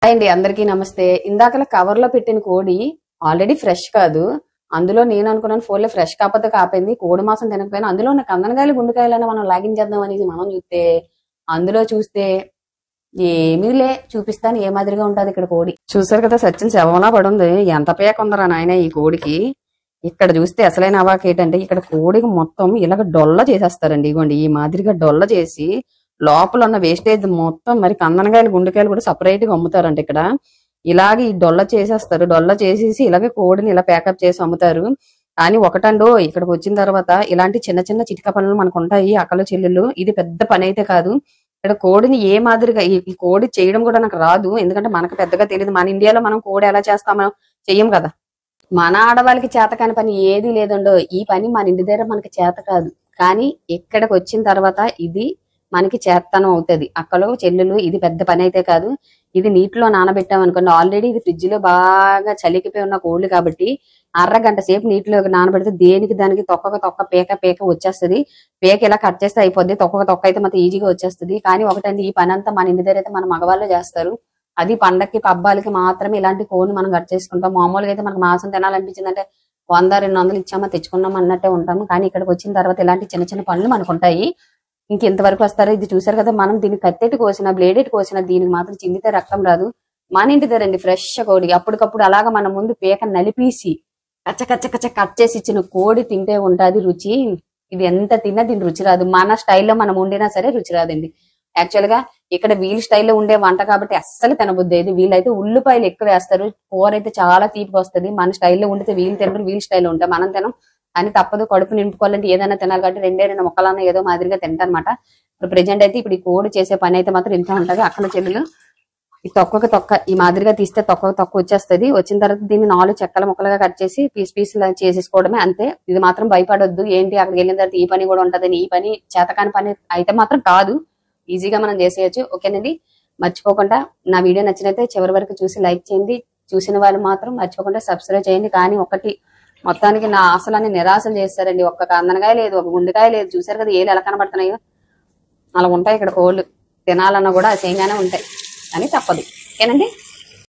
అండి అందరికీ నమస్తే. ఇందాకలా కవర్ లో పెట్టిన కోడి ఆల్రెడీ ఫ్రెష్ కాదు. అందులో నేను అనుకున్నాను ఫోన్లో ఫ్రెష్ కాకపోతే కాపోయింది, కోడి మాసం తినకపోయినా అందులో ఉన్న కందనకాయలు గుండెకాయలైనా మనం లాగించేద్దాం అనేసి మనం అందులో చూస్తే ఏమీలే. చూపిస్తాను ఏ మాదిరిగా ఉంటది ఇక్కడ కోడి. చూసారు కదా, సచిన్ శవంలా పడుంది. ఎంత పేక ఉందరా నాయన ఈ కోడికి. ఇక్కడ చూస్తే అసలైన అవాక్ ఏంటంటే ఇక్కడ కోడికి మొత్తం ఇలాగ డొల్ల చేసేస్తారండి. ఇగోండి ఈ మాదిరిగా డొల్ల చేసి లోపల ఉన్న వేస్టేజ్ మొత్తం మరి కందనకాయలు గుండెకాయలు కూడా సపరేట్ గా అమ్ముతారంట ఇక్కడ. ఇలాగే ఈ డొల్ల చేసేస్తారు. డొల్ల చేసేసి ఇలాగే కోడిని ఇలా ప్యాకప్ చేసి అమ్ముతారు. కానీ ఒకటండో ఇక్కడికి వచ్చిన తర్వాత ఇలాంటి చిన్న చిన్న చిటిక పనులు మనకు ఉంటాయి అక్కలు చెల్లెళ్ళు. ఇది పెద్ద పని అయితే కాదు. ఇక్కడ కోడిని ఏ మాదిరిగా ఈ కోడి చేయడం కూడా నాకు రాదు, ఎందుకంటే మనకు పెద్దగా తెలియదు. మన ఇండియాలో మనం కోడి ఎలా చేస్తామో చెయ్యం కదా. మన ఆడవాళ్ళకి చేత కాని పని ఏది లేదండో. ఈ పని మన ఇంటి దగ్గర మనకి చేత కాదు, కానీ ఇక్కడికి వచ్చిన తర్వాత ఇది మనకి చేతనం అవుతుంది. అక్కలు చెల్లెలు ఇది పెద్ద పని అయితే కాదు. ఇది నీటిలో నానబెట్టాం అనుకోండి, ఆల్రెడీ ఇది ఫ్రిడ్జ్ లో బాగా చలికిపోయి ఉన్న కోళ్ళు కాబట్టి అరగంట సేపు నీటిలో నానబెడితే దేనికి దానికి తొక్క పేక వచ్చేస్తుంది. పేక ఇలా కట్ చేస్తే అయిపోద్ది. తొక్క అయితే మాత్రం ఈజీగా వచ్చేస్తుంది. కానీ ఒకటండి, ఈ పని అంతా మన ఇంటి దగ్గర అయితే మన మగవాళ్ళు చేస్తారు. అది పండక్కి పబ్బాలకి మాత్రమే ఇలాంటి కోడిని మనం కట్ చేసుకుంటాం. మామూలుగా అయితే మనకు మాంసం తినాలనిపించిందంటే 100-200 ఇచ్చామా తెచ్చుకున్నాం అన్నట్టే ఉంటాము. కానీ ఇక్కడికి వచ్చిన తర్వాత ఇలాంటి చిన్న చిన్న పనులు మనకు ఉంటాయి. ఇంకెంతవరకు వస్తారో ఇది చూసారు కదా. మనం దీన్ని కత్తెట్టి కోసినా బ్లేడెట్ కోసినా దీనికి మాత్రం చిందితే రక్తం రాదు. మన ఇంటి దగ్గరండి ఫ్రెష్ కోడి అప్పటికప్పుడు అలాగా మన ముందు పేక నలిపేసి కచ్చ కట్ చేసి ఇచ్చిన కోడి తింటే ఉంటుంది రుచి. ఇది ఎంత తిన్నా దీని రుచి రాదు. మన స్టైల్లో మనం వండినా సరే రుచి రాదండి. యాక్చువల్ గా ఇక్కడ వీళ్ళ స్టైల్లో ఉండే వంట కాబట్టి అస్సలు తినబుద్ది. వీళ్ళైతే ఉల్లిపాయలు ఎక్కువ వేస్తారు. కూర అయితే చాలా తీపిగా వస్తుంది. మన స్టైల్లో ఉండితే వీళ్ళు తినరు, వీళ్ళ స్టైల్లో ఉంటే మనం తినం. అని తప్పదు, కడుపు నింపుకోవాలంటే ఏదైనా తినాలి కాబట్టి 2 మొక్కలన్నా ఏదో మాదిరిగా తింటారనమాట. ఇప్పుడు ప్రెజెంట్ అయితే ఇప్పుడు ఈ కోడి చేసే పని అయితే మాత్రం ఇంత ఉంటుంది. అక్కల చెల్లెలు ఈ తొక్క ఈ మాదిరిగా తీస్తే తొక్క వచ్చేస్తుంది. వచ్చిన తర్వాత దీన్ని 4 చెక్కల ముక్కలుగా కట్ చేసి పీస్ చేసేసుకోవడమే అంతే. ఇది మాత్రం భయపడొద్దు. ఏంటి అక్కడికి వెళ్ళిన తర్వాత ఈ పని కూడా ఉంటదని. ఈ పని చేతకాని పని అయితే మాత్రం కాదు, ఈజీగా మనం చేసేయచ్చు. ఓకేనండి, మర్చిపోకుండా నా వీడియో నచ్చినైతే చివరి వరకు చూసి లైక్ చేయండి. చూసిన వాళ్ళు మాత్రం మర్చిపోకుండా సబ్స్క్రైబ్ చేయండి. కానీ ఒకటి, మొత్తానికి నా ఆశలన్నీ నిరాశలు చేస్తారండి. ఒక్క కందనకాయ లేదు, ఒక గుండెకాయ లేదు. చూసారు కదా ఏళ్ళు ఎలా కనబడుతున్నాయో. అలా ఉంటాయి ఇక్కడ కోళ్ళు. తినాలన్నా కూడా అసేయంగానే ఉంటాయి, కానీ తప్పదు. ఓకేనండి.